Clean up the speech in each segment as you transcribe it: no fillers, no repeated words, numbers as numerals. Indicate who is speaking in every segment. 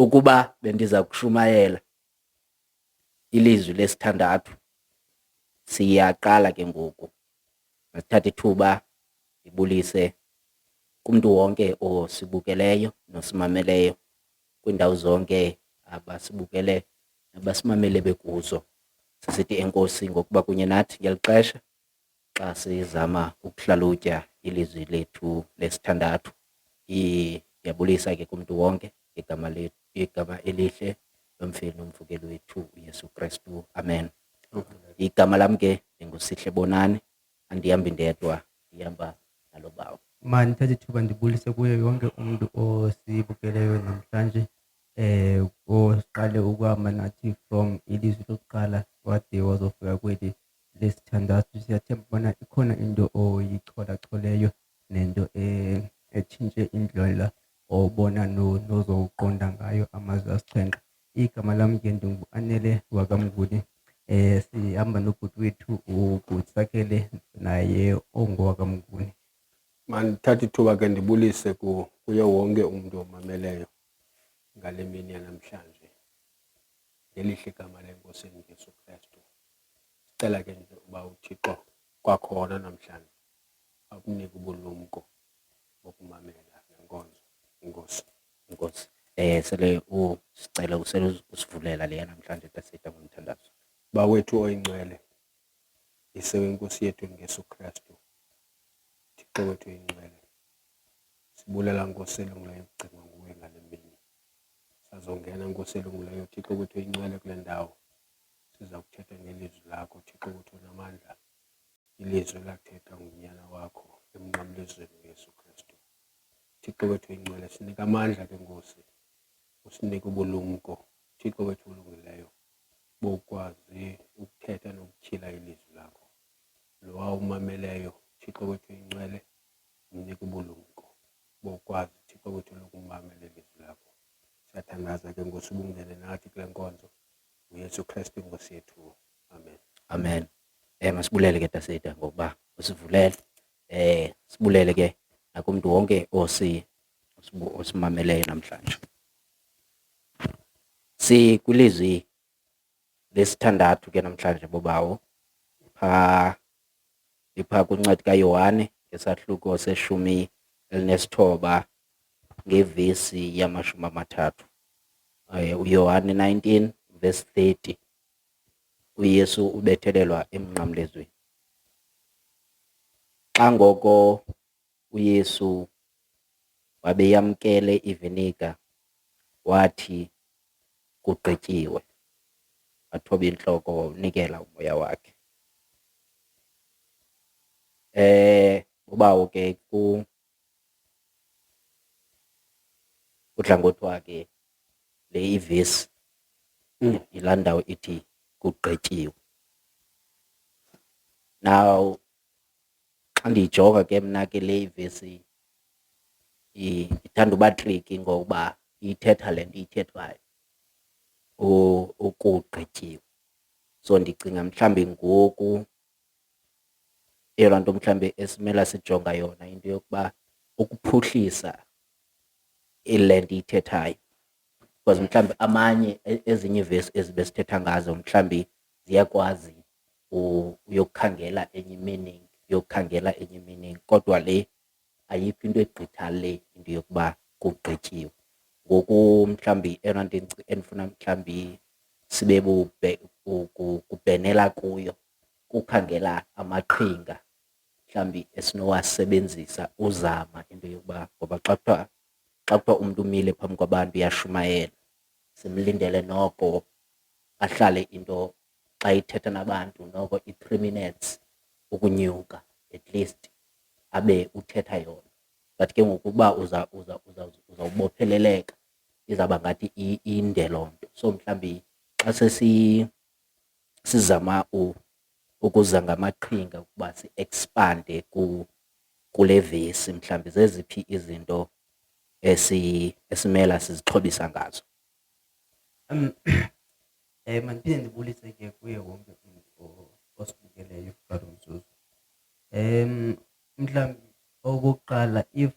Speaker 1: Ukuba bendizakushumayela ilizwi lesithandathu, siyaqala ke ngoku. Masithathe ithuba ndibulise kumntu wonke osibukeleyo nosimameleyo kwiindawo zonke abasibukele nabasimamele bekuzo. Sisithi enkosi ngokuba kunye nathi ngeli xesha xa sizama ukuhlalutya ilizwi lethu lesithandathu. Ndiyabulisa ke kumntu wonke igama elihle lomfeni nomvukeli wethu uYesu Kristu. Amen. Igama lam ke ndinguSihle Bonani, andihambi ndedwa, ndihamba nalo bawo.
Speaker 2: Mandithathe ithuba ndibulise kuye yonke umntu osibukeleyo namhlanje oqale ukuhamba nathi from ilizwi lokuqala wade wazofika kweli lesithandathu. Siyathemba ubana ikhona into oyicholacholeyo nento etshintshe indlela obona nozowuqonda ngayo amazwi asixhenxe. Igama lam ke ndingu-Anele wakamnguni. Sihamba nobhuti wethu uBhutisakele naye ongowakamnguni.
Speaker 3: Mandithathe ithuba ke ndibulise kuye wonke umntu omameleyo ngale mini yanamhlanje ngelihle igama lenkosi Yesu Kristu. Sicela ke nje uba uThixo kwakhona namhlanje akunike ubulumko bokumamela nenkonzo. Inkosi.
Speaker 1: Sele sicela usivulela leya namhlanje tasita ngomthandazo.
Speaker 3: Bawethu oyingcwele, isewe inkosi yethu Yesu Kristu, Thixo wethu oyingcwele, sibulela nkosi elungileyo ukugcinwa nguwe ngale mini. Sazongena nkosi elungileyo Thixo wethu oyingcwele kule ndawo. Siza kuthetha ngelizwi lakho Thixo wethu onamandla, ilizwi lakuthetha ngunyana wakho emnqamlezweni uYesu Kristu. Thixo wethu oyingcwele, sinika amandla ke Nkosi, usinike ubulumko Thixo wethu olungileyo bokwazi ukuthetha nokutyhila ilizwi lakho. Lowa umameleyo Thixo wethu oyingcwele, umnike ubulumko bokwazi Thixo wethu lokumamela ilizwi lakho. Siyathandaza ke Nkosi ubungene nathi kule nkonzo uYesu Kristu inkosi yethu. Amen.
Speaker 1: Amen. Masibulele ke tasita ngokuba usivulele. Sibulele ke nakumntu wonke osimameleyo namhlanje. Sikwilizwi lesithandathu ke namhlanje bobawo. Ipha kwincwadi kaYohane ngesahluko se-19 ngevesi yama-30. uYohane 19 verse 30. uYesu ubethelelwa emnqamlezweni. Xa ngoko uYesu wabeyamkele ivinika, wathi kugqityiwe, wathoba intloko wawunikela umoya wakhe. Ubawo ke kudlangothi wakhe le ivesi yilaa ndawo ithi kugqityiwe. Now xa ndiyijonga ke mna ke le ivesi ithanda uba triki ngokuba ithetha le nto iyithethwayo ukugqityiwe. So ndicinga mhlawumbi ngoku eyona nto mhlawumbi esimela sijonga yona into yokuba ukuphuhlisa ile nto iyithethayo, because mhlawumbi amanye ezinye iivesi ezibesithetha ngazo mhlawumbi ziyakwazi uyokukhangela enye meaning, kodwa le ayikho into egqitha le into yokuba kugqityiwe. Ngoku mhlawumbi eyona nto endifuna mhlawumbi sibe kubhenela kuyo kukhangela amaqhinga mhlawumbi esinowasebenzisa uzama into yokuba, ngoba xa kuthiwa umntu umile phambi kwabantu uyashumayela, simlindele noko ahlale into xa ithetha nabantu noko i-3 minutes ukunyuka at least abe uthetha yona. But ke ngokuba uzawubopheleleka izawuba ngathi inde loo nto. So mhlawumbi xa sizama ukuza ngamaqhinga ukuba si-expande kule vesi, mhlawumbi zeziphi izinto esimela sizixhobisa ngazo.
Speaker 2: Mandiphinde ndibulise ke kuye wonke umntu osibukeleyo ngalo mzuzu. Mhlawumbi okokuqala, if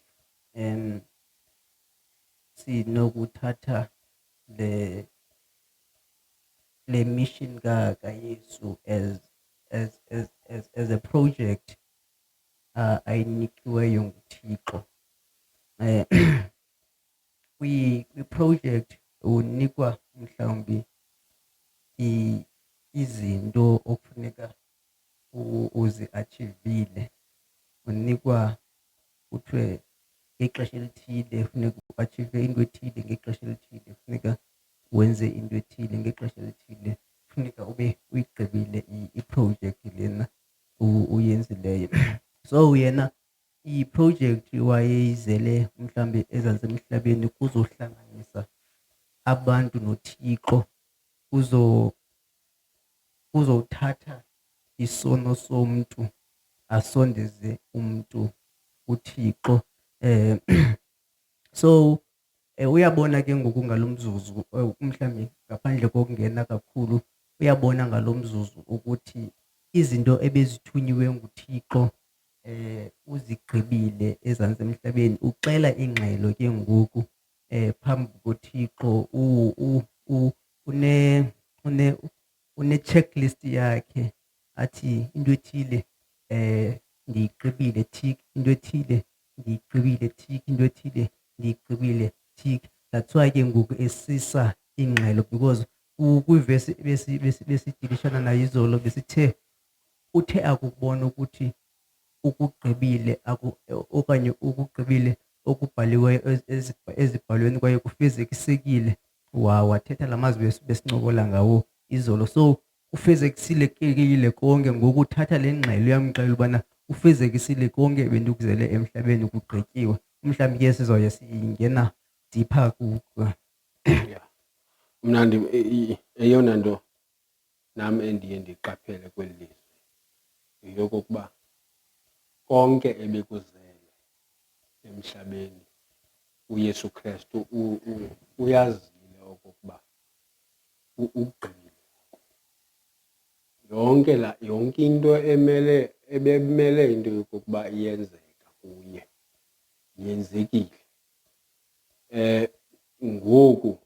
Speaker 2: sinokuthatha le mission ka Yesu as a project ayinikiweyo nguThixo. Kwi-project unikwa mhlawumbi izinto okufuneka uzi-achivile, unikwa kuthiwe ngexesha elithile funeka uachieve into ethile, ngexesha elithile funeka wenze into ethile, ngexesha elithile funeka ube uyigqibile iproject lena uyenzileyo. So yena iproject wayeyizele mhlawumbi ezasemhlabeni kuzohlanganisa abantu noThixo, kuzothatha isono somntu asondeze umntu kuThixo. So uyabona ke ngoku ngalomzuzu mhlawumbi ngaphandle kokungena kakhulu, uyabona ngalomzuzu ukuthi izinto ebezithunyiwe nguThixo uzigqibile ezantsi emhlabeni. Uxela ingxelo ke ngoku phambi koThixo, une-checklist yakhe athi into ethile ndiyigqibile, tick, into ethile ndiyigqibile, tick, into ethile ndiyigqibile, tick. That's why ke ngoku esisa ingxelo, because kwivesi besidilishana nayo izolo besithe uthe akubona ukuthi ukugqibile okanye ukugqibile okubhaliweyo ezibhalweni kwaye kufezekisekile, wathetha la mazwi besincokola ngawo izolo. So ufezekisile konke, ngoku uthatha le ngxelo uyamxelela ubana ufezekisile konke bendikuzele emhlabeni, kugqityiwe. Mhlawumbi ke sizawuye singena deeper
Speaker 3: Mna eyona nto nam endiye ndiqaphele kweli lizwi yeyokokuba konke ebekuzele emhlabeni uYesu Kristu uyazile okokuba ugqibile. Yonke into ebemele into yokokuba iyenzeka kuye yenzekile. Ngoku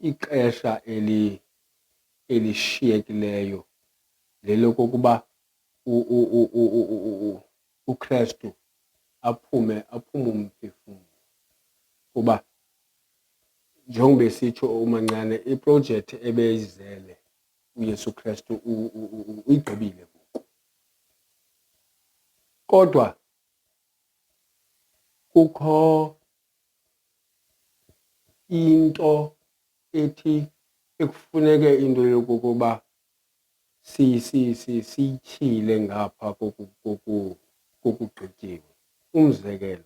Speaker 3: ixesha elishiyekileyo lelokokuba uKristu aphume umphefumlo, kuba njengoba besitsho umancane iprojekthi ebeyizele uYesu Kristu uyigqibile ngoku. Kodwa kukho into ethi ekufuneke into yokokuba siyityhile ngapha kokugqityiwe. Umzekelo,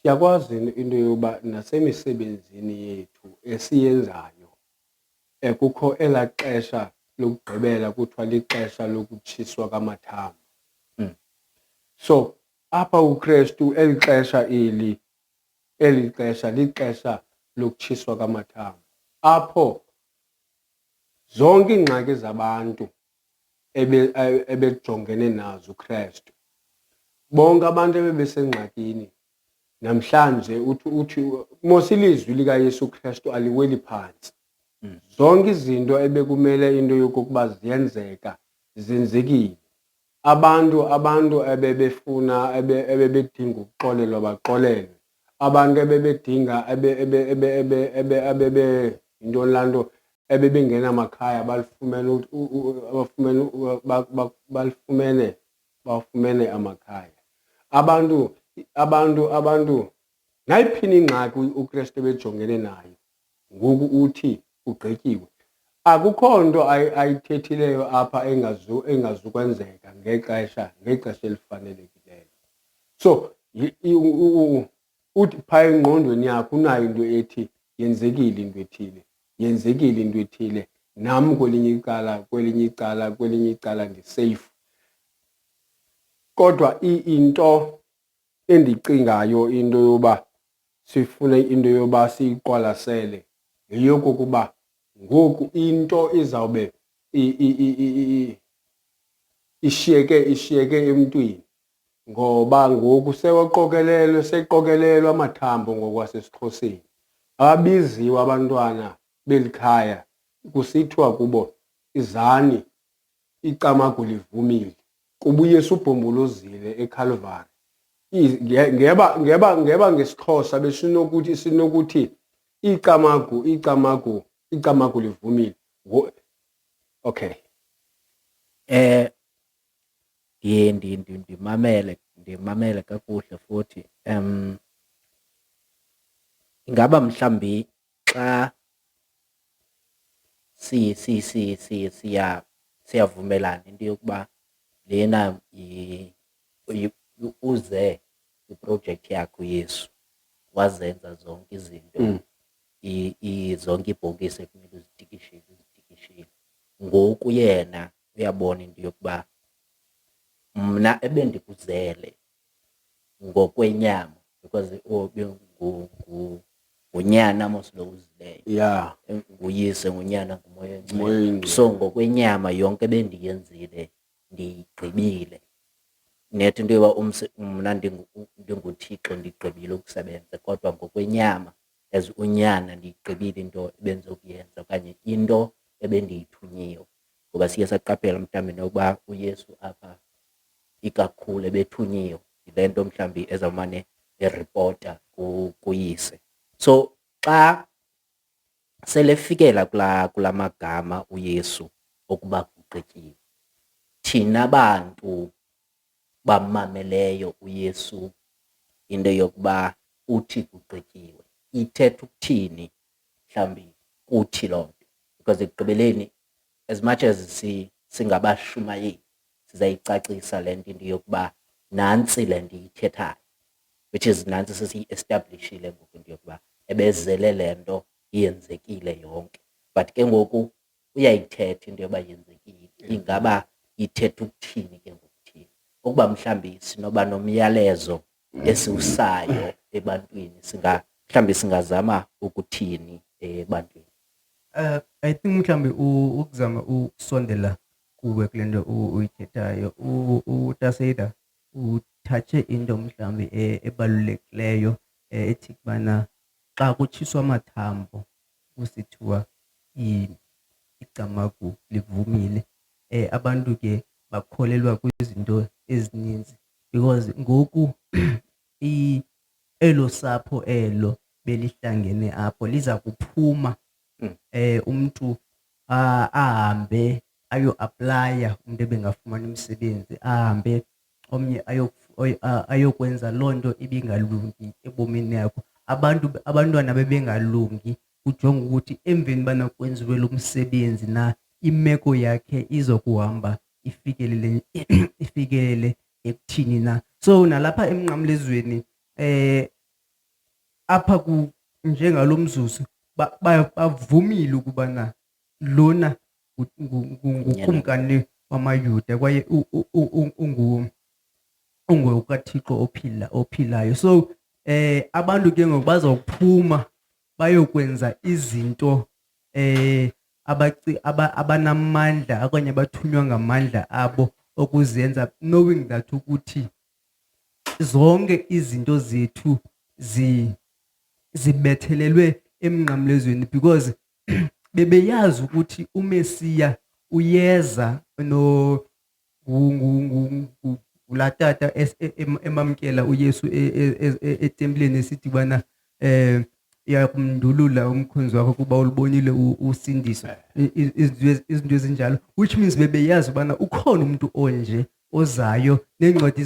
Speaker 3: siyakwazi into yokuba nasemisebenzini yethu esiyenzayo kukho elaa xesha lokugqibela kuthiwa lixesha lokutshiswa kwamathambo. So apha uKristu eli xesha lixesha lokutshiswa kwamathambo, apho zonke iingxaki zabantu ebejongene nazo uKristu, bonke abantu ebebesengxakini, namhlanje uthi mos ilizwi likaYesu Kristu aliweli phantsi. Zonke izinto ebekumele into yokokuba ziyenzeka zenzekile. Abantu ebebefuna ebebedinga ukuxolelwa baxolelwe. Abantu ebebedinga yintoni laa nto ebebengenamakhaya bafumene amakhaya. Abantu nayiphina ingxaki uKristu ebejongene nayo, ngoku uthi ugqityiwe. Akukho nto ayithethileyo apha engazukwenzeka ngexesha elifanelekileyo. So uthi phaa engqondweni yakho unayo into ethi yenzekile into ethile, yenzekile into ethile, nam kwelinye icala ndiseyifu. Kodwa into endicingayo into yoba sifune into yoba siyiqwalasele yeyokokuba ngoku into izawube ishiyeke emntwini, ngoba ngoku seqokelelwe amathambo ngokwasesiXhoseni. ababiziwe abantwana belikhaya kusithiwa kubo izani icamagu livumile kuba uYesu ubhombuluzile eCalvary. Ngeba ngesixhosa besinokuthi icamagu livumile. Okay.
Speaker 1: Ndimamele kakuhle futhi. Ingaba mhlambi xa siyavumelana into yokuba lena uze iprojekthi yakho uYesu wazenza zonke izinto, zonke iibhokisi ekumele uzitikishile. Ngoku yena uyabona into yokuba mna ebendikuzele ngokwenyama because ngunyana mos lo uzileyo.
Speaker 3: Yeah.
Speaker 1: Nguyise, ngunyana, ngumoya
Speaker 3: Moya
Speaker 1: oyingcwele.
Speaker 3: oyingcwele.
Speaker 1: So ngokwenyama yonke bendiyenzile ndiyigqibile. Nethi into yoba mna ndinguThixo ndigqibile ukusebenza, kodwa ngokwenyama as unyana ndiyigqibile into ebendizokuyenza okanye into ebendiyithunyiwe. Ngoba siye saqaphela mhlawumbi nokuba uYesu apha ikakhulu ebethunyiwe yile nto mhlawumbi ezawumane eripota kuyise. So xa selefikela kula magama uYesu okuba kugqityiwe, thina bantu bamameleyo uYesu into yokuba uthi kugqityiwe ithetha ukuthini mhlawumbi kuthi loo nto? Because ekugqibeleni as much as singabashumayeli sizayicacisa le nto into yokuba nantsi le nto iyithethayo, which is nantsi sesiyi-establishile ngoku into yokuba ebezele le nto yenzekile yonke. But ke ngoku uyayithetha into yoba yenzekile, ingaba ithetha ukuthini ke ngokuthini? Ukuba mhlawumbi sinoba nomyalezo esiwusayo ebantwini, mhlawumbi singazama ukuthini ebantwini?
Speaker 2: I think mhlambi ukuzama ukusondela kuwe kule nto uyithethayo, uTaseda uthatshe into mhlambi ebalulekileyo ethi kubana xa kutshiswa amathambo kusithiwa icamagu livumile. Abantu ke bakholelwa kwizinto ezininzi because ngoku elo sapho elo belihlangene apho liza kuphuma umntu ahambe ayo-aplaya, umntu ebengafumani umsebenzi ahambe omnye ayokwenza loo nto ibingalungi ebomini yakho. Abantwana bebengalungi, kujonga ukuthi emveni bana kwenziwe lo msebenzi na imeko yakhe izokuhamba ifikelele ekuthini na. So nalapha emnqamlezweni apha njengalo mzuzu bavumile ukubana lona ngukumkani wamaYuda kwaye ungokaThixo ophilayo. So abantu ke ngoku bazawuphuma bayokwenza izinto abanamandla okanye bathunywa ngamandla abo okuzenza, knowing that ukuthi zonke izinto zethu zibethelelwe emnqamlezweni because bebeyazi ukuthi uMesiya uyeza ngulaa tata emamkela uYesu etempleni esithi bana uyakumndulula umkhonzi wakho kuba ulubonile usindiso, izinto ezinjalo, which means bebeyazi ubana ukhona umuntu onje ozayo. Neencwadi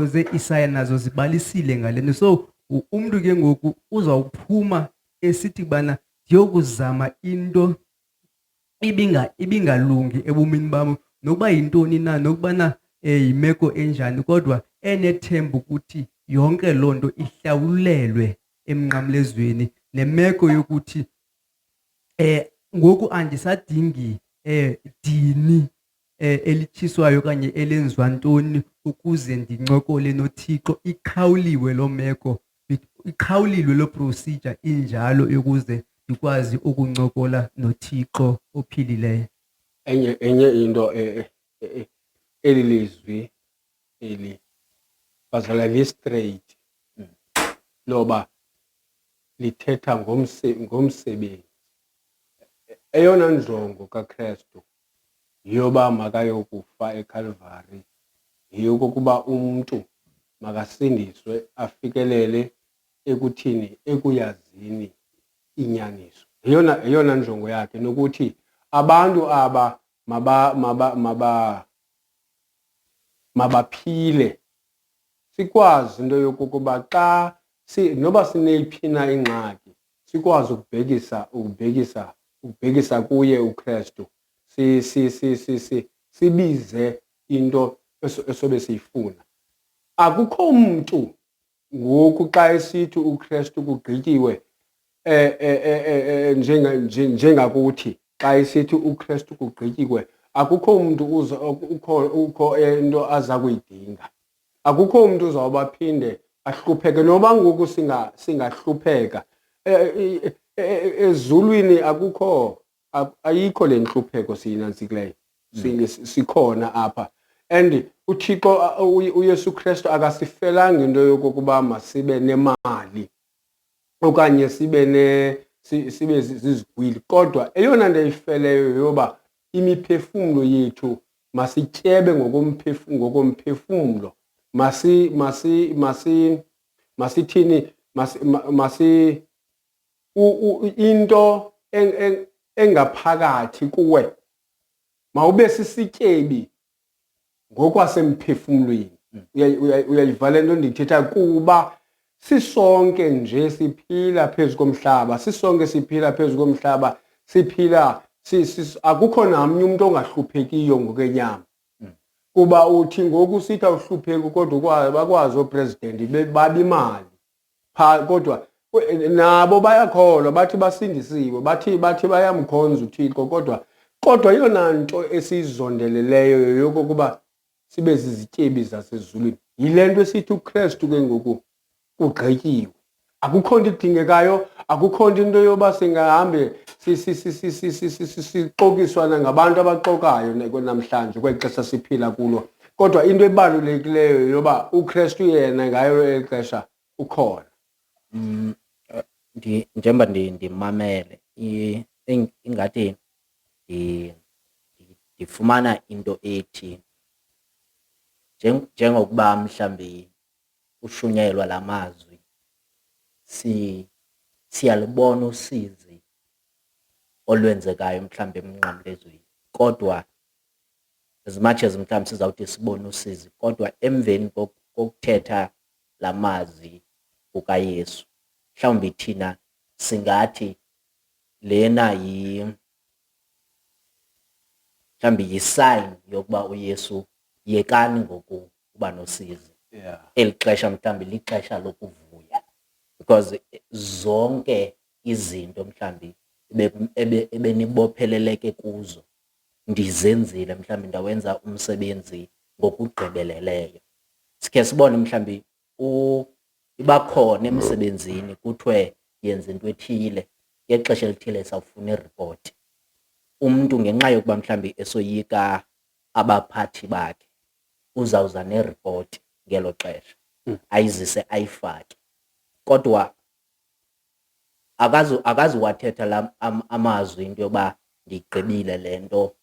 Speaker 2: ze-Isaya nazo zibalisile ngale nto. So umntu ke ngoku uzawuphuma esithi bana ndiyokuzama into ibingalungi ebomini bam, nokuba yintoni na, nokubana yimeko enjani, kodwa enethemba ukuthi yonke loo nto ihlawulelwe emnqamlezweni, nemeko yokuthi ngoku andisadingi dini elitshiswayo okanye elenziwa ntoni ukuze ndincokole noThixo. Iqhawuliwe loo meko, iqhawulilwe loo procedure injalo yokuze ndikwazi ukuncokola noThixo ophilileyo.
Speaker 3: Enye into eli lizwi eli bazala li-straight loba lithetha ngomsebenzi. Eyona njongo kaKristu yoba makayokufa eCalvary yeyokokuba umntu makasindiswe afikelele ekuthini, ekuyazini inyaniso. Yeyona njongo yakhe, nokuthi abantu aba mabaphile. Sikwazi into yokokuba xa noba sineyiphi na ingxaki sikwazi ukubhekisa kuye uKristu, sibize into esobe siyifuna. Akukho mntu ngoku xa esithi uKristu kugqityiwe njengakuthi xa esithi uKristu kugqityiwe, akukho mntu ukho into aza kuyidinga. Akukho mntu uzawuba phinde ahlupheke, noba ngoku singahlupheka. Ezulwini ayikho le nhlupheko siyinantsikileyo, sikhona apha. And uThixo uYesu Kristu akasifelanga into yokokuba masibe nemali okanye sibe zizigwili, kodwa eyona nto eyifeleyo yoba imiphefumlo yethu masityebe ngokomphefumlo. Masithini, into engaphakathi kuwe mawube sisityebi ngokwasemphefumlweni. Uyayiva le nto ndithetha, kuba sisonke nje siphila phezu komhlaba, siphila, akukho namnye umntu ongahluphekiyo ngokwenyama. Kuba uthi ngoku sithi awuhlupheki kodwa bakwazi oopresidenti babimali phaa, kodwa nabo bayakholwa, bathi basindisiwe, bathi bayamkhonza uThixo, kodwa yeyona nto esiyizondeleleyo yokokuba sibe zizityebi zasezulwini yile nto esithi uKristu ke ngoku kugqityiwe. Akukho nto idingekayo, akukho nto into yoba singahambe sixokiswana ngabantu abaxokayo namhlanje kweli xesha siphila kulo, kodwa into ebalulekileyo yoba uKristu yena ngayo eli xesha ukhona.
Speaker 1: Njengoba ndimamele ingathi ndifumana into ethi njengokuba mhlawumbi ushunyayelwa la mazwi, siyalubona usizi olwenzekayo mhlawumbi emnqamlezweni, kodwa as much as mhlawumbi sizawuthi sibone usizi, kodwa emveni kokuthetha la mazwi kukaYesu, mhlawumbi thina singathi lena mhlawumbi yi-sign yokuba uYesu yekani ngoku uba nosizi. Eli xesha mhlawumbi lixesha lokuvuya, because zonke izinto mhlawumbi ebenibopheleleke kuzo ndizenzile, mhlawumbi ndawenza umsebenzi ngokugqibeleleyo. Sikhe sibone mhlawumbi iba khona emsebenzini kuthiwe yenza into ethile, ngexesha elithile sawufuna iripoti. Umntu ngenxa yokuba mhlawumbi esoyika abaphathi bakhe uzawuza neripoti ngelo xesha, ayizise ayifake, kodwa akazi wathetha la amazwi into yoba ndigqibile le nto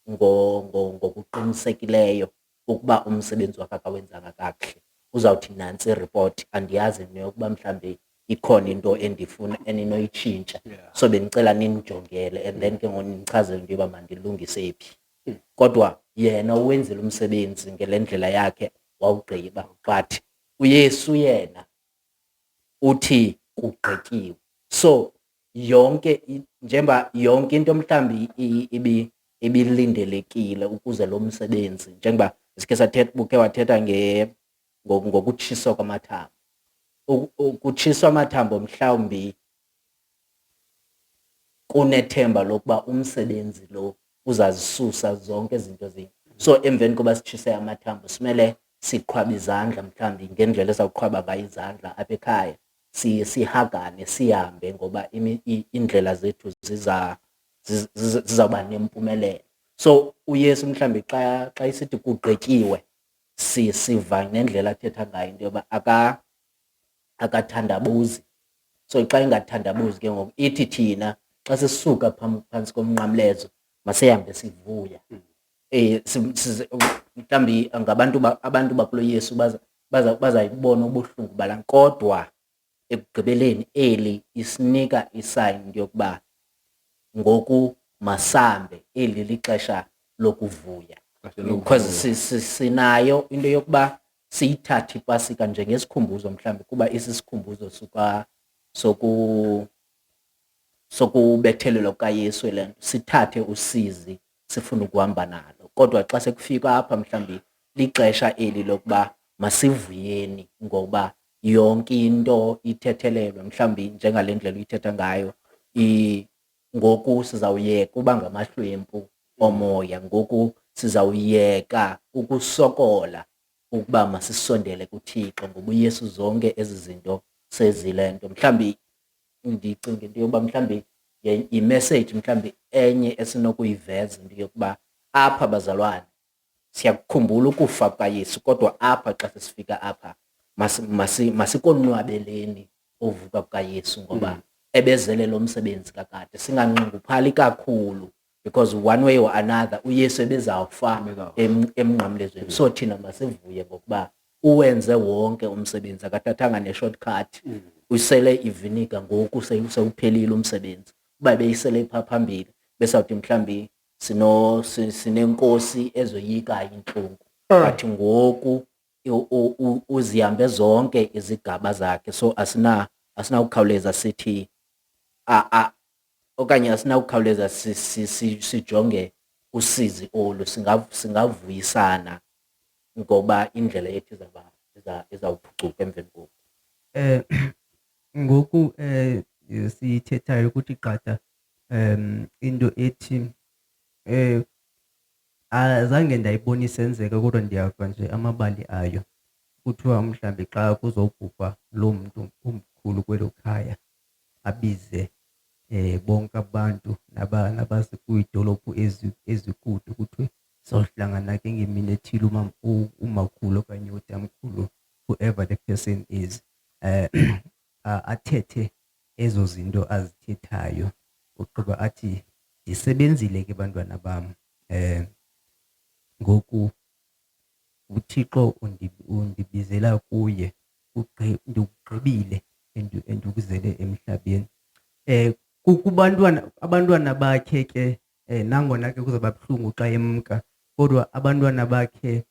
Speaker 1: ngokuqinisekileyo ukuba umsebenzi wakhe akawenzanga kakuhle. Uzawuthi nantsi iripoti, andiyazi neyokuba mhlawumbi ikhona into eninoyitshintsha, so bendicela nindijongele and then ke ngoku nindichazele into yoba mandilungise phi. Kodwa yena uwenzile umsebenzi ngele ndlela yakhe wawugqiba, but uYesu yena uthi kugqityiwe. So njengoba yonke into mhlawumbi ibilindelekile ukuze lo msebenzi, njengoba buke wathetha ngokutshiswa kwamathambo. Ukutshiswa amathambo mhlawumbi kunethemba lokuba umsebenzi lo uzazisusa zonke izinto zethu. So emveni koba sitshise amathambo simele siqhwabe izandla, mhlawumbi ngendlela esawuqhwaba ngayo izandla apha ekhaya, sihagane sihambe, ngoba iindlela zethu zizawuba nempumelelo. So uYesu mhlawumbi xa isithi kugqityiwe, siva nendlela athetha ngayo into yoba akathandabuzi So xa ingathandabuzi ke ngoku ithi thina xa sisuka phantsi komnqamlezo masihambe sivuya. Mhlawumbi abantu bakulo Yesu bazayibona ubuhlungu bala, kodwa ekugqibeleni eli isinika isayini yokuba ngoku masambe, eli lixesha lokuvuya. Because sinayo into yokuba siyithathe iPasika njengesikhumbuzo mhlawumbi kuba isisikhumbuzo sokubethelelwa kukaYesu le nto, sithathe usizi sifune ukuhamba nalo. Kodwa xa sekufika apha mhlawumbi lixesha eli lokuba masivuyeni ngoba yonke into ithethelelwe, mhlawumbi njengale ndlela uyithetha ngayo, ngoku sizawuyeka uba ngamahlwempu omoya, ngoku sizawuyeka ukusokola ukuba masisondele kuThixo ngoba uYesu zonke ezi zinto sezile nto. Mhlawumbi ndicinga into yokuba mhlawumbi imessage mhlawumbi enye esinokuyiveza into yokuba apha bazalwane siyakukhumbula ukufa kukaYesu, kodwa apha xa sesifika apha masikonwabeleni uvuka kukaYesu ngoba ebezele lo msebenzi kakade, singanxunguphali kakhulu because one way or another uYesu ebezawufa emnqamlezweni. So thina masivuye ngokuba uwenze wonke umsebenzi, akathathanga ne-shortcut. Usele iviniga ngoku sewuphelile umsebenzi. Uba beyisele phaa phambili besawuthi mhlawumbi sinenkosi ezoyikayo intlungu, but ngoku uzihambe zonke izigaba zakhe. So asinawukhawuleza sithi okanye asinawukhawuleza sijonge usizi olu, singavuyisana ngoba indlela yethu izawuphucuka emveni koku.
Speaker 2: Ngoku sithethayo ukuthi qatha into ethi azange ndayibona isenzeka kodwa ndiyava nje amabali ayo. Kuthiwa mhlawumbi xa kuzobhubha lo mntu omkhulu kwelo khaya abize bonke abantu nabasekuyidolophu ezikude, kuthiwe sohlangana ke ngemini ethile umakhulu okanye utamkhulu, whoever the person is, athethe ezo zinto azithethayo, ugqiba athi ndisebenzile ke bantwana bam, ngoku uThixo undibizela kuye, ndikugqibile endikuzele emhlabeni. Abantwana bakhe ke nangona ke kuzawuba buhlungu xa emka, kodwa abantwana bakhe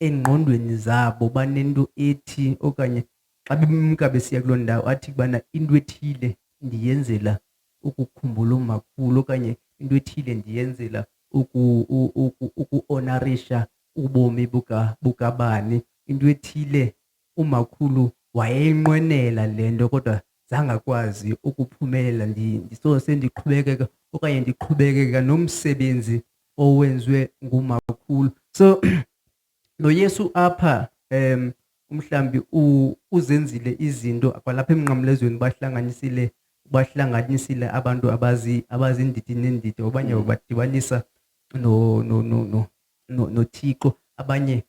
Speaker 2: engqondweni zabo banento ethi, okanye xa bemka besiya kuloo ndawo athi kubana into ethile ndiyenzela ukukhumbula umakhulu, okanye into ethile ndiyenzela ukuonarisha ubomi bukabani, into ethile umakhulu wayeyinqwenela le nto kodwa zangakwazi ukuphumelela. So sendiqhubekeka okanye ndiqhubekeka nomsebenzi owenziwe ngumakhulu. So noYesu apha mhlawumbi uzenzile izinto kwalapha emnqamlezweni, bahlanganisile abantu abazindidi neendidi, abanye babadibanisa noThixo, abanye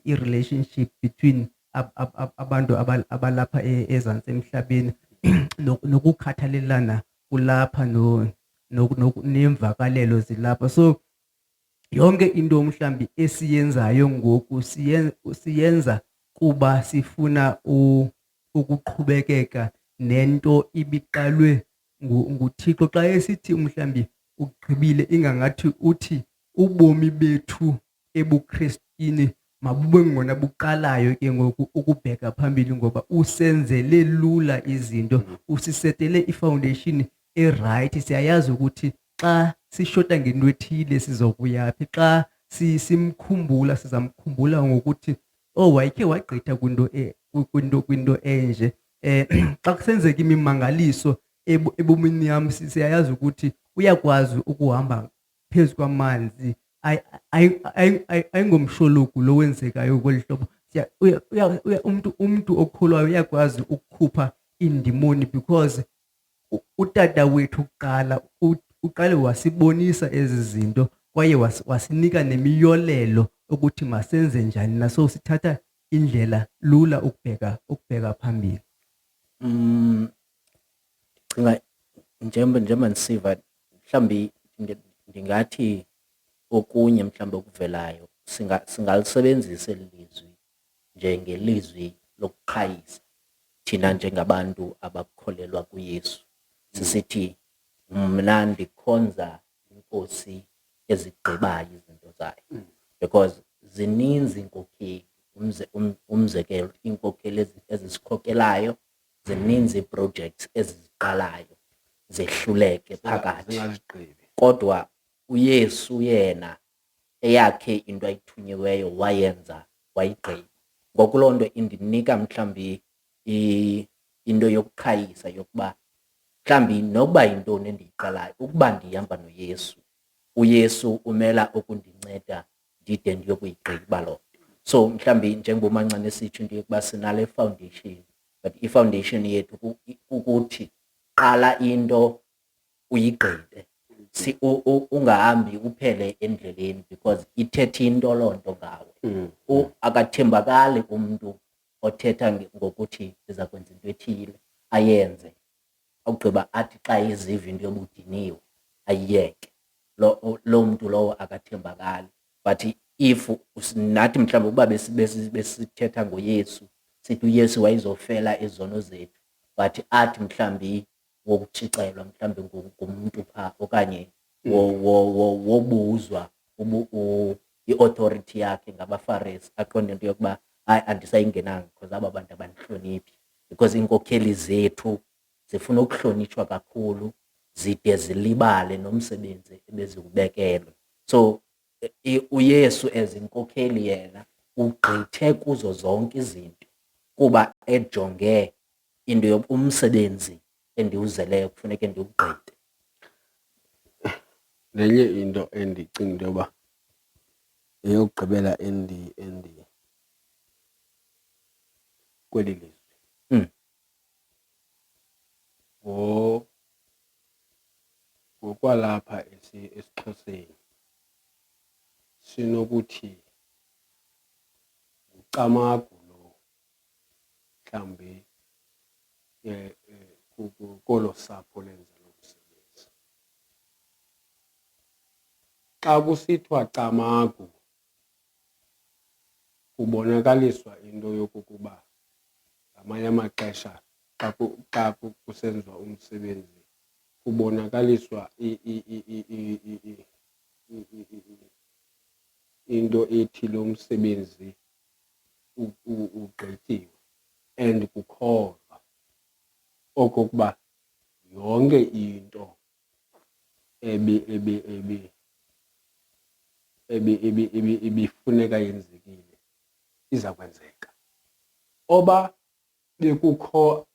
Speaker 2: i-relationship between abantu abalapha ezantsi emhlabeni nokukhathalelana kulapha neemvakalelo zilapha. So yonke into mhlawumbi esiyenzayo ngoku siyenza kuba sifuna ukuqhubekeka nento ibiqalwe nguThixo. Xa esithi mhlawumbi ugqibile, ingangathi uthi ubomi bethu ebuKristini mabube ngona buqalayo ke ngoku ukubheka phambili, ngoba usenzele lula izinto, usisetele ifoundation erayithi. Siyayazi ukuthi xa sishota ngento ethile sizokuyaphi, xa simkhumbula sizamkhumbula ngokuthi wayekhe wagqitha kwinto enje. Xa kusenzeka imimangaliso ebomini yam, siyayazi ukuthi uyakwazi ukuhamba phezu kwamanzi, ayingomshologu lo wenzekayo kweli hlobo. Umntu okholwayo uyakwazi ukukhupha iindimoni because utata wethu kuqala uqale wasibonisa ezi zinto kwaye wasinika nemiyolelo ukuthi masenze njani, naso sithatha indlela lula ukubheka phambili.
Speaker 1: Ndicinga njengoba ndisiva mhlawumbi ndingathi okunye mhlawumbi okuvelayo singalisebenzisa eli lizwi njengelizwi lokuqhayisa thina njengabantu abakholelwa kuYesu. Sisithi mna ndikhonza inkosi ezigqibayo izinto zayo, because zininzi iinkokheli. Umzekelo, iinkokheli ezisikhokelayo, zininzi ii-projects eziziqalayo zehluleke phakathi,
Speaker 3: zingazigqibi.
Speaker 1: kodwa uYesu yena eyakhe into ayithunyiweyo wayenza wayigqiba. Ngoku loo nto indinika mhlawumbi into yokuqhayisa yokuba mhlawumbi nokuba yintoni endiyiqalayo, ukuba ndihamba noYesu, uYesu umela ukundinceda ndide ndiyokuyigqiba loo nto. So mhlawumbi njengoba uMancane esitsho into yokuba sinale foundation, but i-foundation yethu kukuthi qala into uyigqibe, ungahambi uphele endleleni, because ithetha into loo nto ngawe. Akathembakali umntu othetha ngokuthi ndiza kwenza into ethile ayenze, awugqiba athi xa eziva into yobudiniwe ayiyeke. Lo mntu lowo akathembakali. But if nathi mhlawumbi ukuba besithetha ngoYesu, sithi uYesu wayezofela izono zethu, but athi mhlawumbi wokutshixelwa mhlawumbi ngumntu phaa, okanye wobuzwa i-authority yakhe ngabaFarisi, aqonde into yokuba hayi andisayingenanga because aba bantu abandihloniphi, because iinkokheli zethu zifuna ukuhlonitshwa kakhulu zide zilibale nomsebenzi ebeziwubekelwe. So uYesu as inkokheli yena ugqithe kuzo zonke izinto kuba ejonge into umsebenzi endiwuzeleyo kufuneka ndiwugqithe.
Speaker 3: Nenye into endicinga into yoba eyokugqibela kweli lizwi ngokwalapha esiXhoseni sinokuthi ngucamagu lo mhlawumbi kolo sapho lenza lo msebenzi. Xa kusithiwa camagu kubonakaliswa into yokokuba ngamanye amaxesha xa kusenziwa umsebenzi kubonakaliswa into ethi lo msebenzi ugqityiwe, and kukholwa okokuba yonke into ebifuneka yenzekile iza kwenzeka. Oba bekukho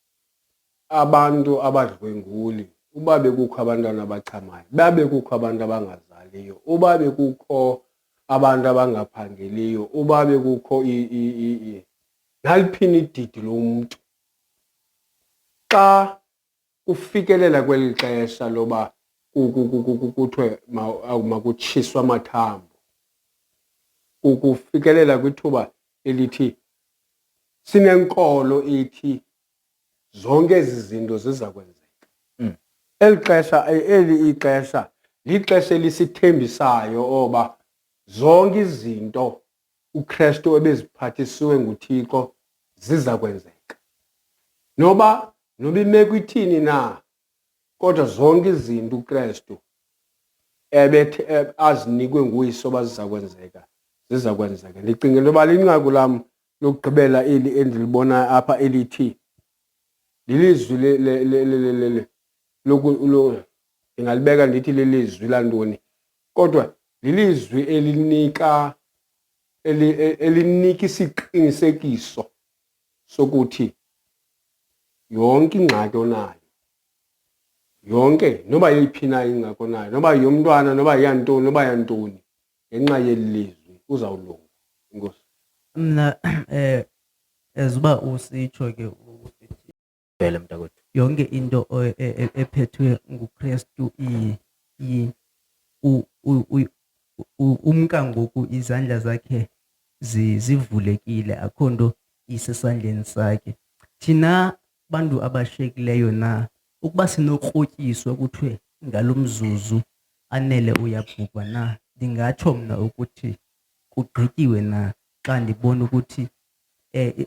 Speaker 3: abantu abadlwenguli, uba bekukho abantwana abachamayo, uba bekukho abantu abangazaliyo, uba bekukho abantu abangaphangeliyo, uba bekukho naliphina ididi lomntu, xa kufikelela kweli xesha loba kuthiwe makutshiswe amathambo, kufikelela kwithuba elithi sinenkolo ithi zonke ezi zinto ziza kwenzeka. Eli ixesha lixesha elisithembisayo oba zonke izinto uKristu ebeziphathisiwe nguThixo ziza kwenzeka. Noba imeko ithini na, kodwa zonke izinto uKristu azinikwe nguyise oba ziza kwenzeka, ziza kwenzeka. Ndicinga into yoba linqaku lam lokugqibela eli endilibona apha elithi lilizwi ndingalibeka ndithi lilizwi lantoni, kodwa lilizwi elinika isiqinisekiso sokuthi yonke ingxaki onayo, yonke noba yeyiphi na ingxaki onayo, noba yomntwana, noba yantoni, noba yantoni, ngenxa yeli lizwi uzawulunga. Inkosi.
Speaker 2: Mna as uba usitsho ke
Speaker 1: Vele mntakwethu.
Speaker 2: yonke into ephethwe nguKristu umka ngoku izandla zakhe zivulekile, akho nto isesandleni sakhe. Thina bantu abashiyekileyo na ukuba sinokrotyiswa kuthiwe ngalo mzuzu anele uyabhubha na, ndingatsho mna ukuthi kugqityiwe na xa ndibona ukuthi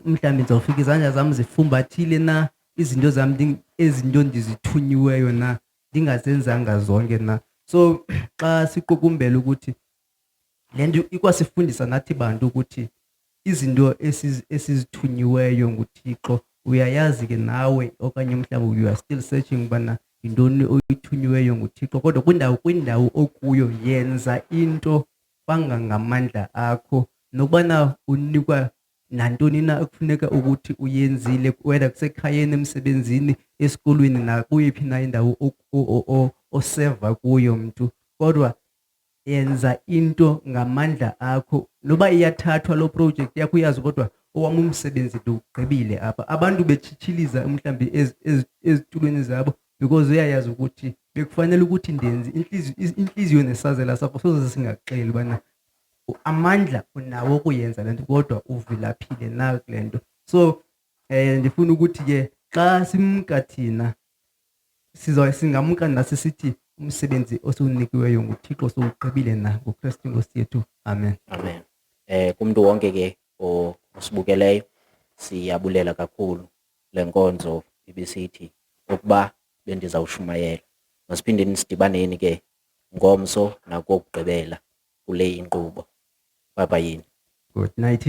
Speaker 2: mhlawumbi ndizawufika izandla zam zifumbathile na, izinto zam ezinto ndizithunyiweyo na ndingazenzanga zonke na. So xa siqukumbela ukuthi le nto ikwasifundisa nathi bantu ukuthi izinto esizithunyiweyo nguThixo uyayazi ke nawe okanye mhlawumbi you are still searching ubana yintoni oyithunyiweyo nguThixo, kodwa kwindawo okuyo yenza into kangangamandla akho, nokubana unikwa nantoni na ekufuneka ukuthi uyenzile, whether kusekhayeni, emsebenzini, esikolweni, nakuyiphi na indawo oseva kuyo mntu, kodwa yenza into ngamandla akho. Noba iyathathwa loo project yakho uyazi kodwa owam umsebenzi ndiwugqibile apha. Abantu betshitshiliza mhlawumbi ezitulweni zabo because uyayazi ukuthi bekufanele ukuthi ndenze. Intliziyo nesazela sakho soze singaxeli ubana amandla unawo ukuyenza le nto kodwa uvilaphile na kule nto. So ndifuna ukuthi ke xa simka thina singamka nasisithi umsebenzi osunikiweyo nguThixo sowugqibile na ngoKristu Inkosi yethu. Amen.
Speaker 1: Amen. Kumntu wonke ke osibukeleyo siyabulela kakhulu le nkonzo ibisithi ukuba bendizawushumayela. Masiphindeni sidibaneni ke ngomso nakokugqibela kule inkqubo. Bye bye.
Speaker 2: Good night.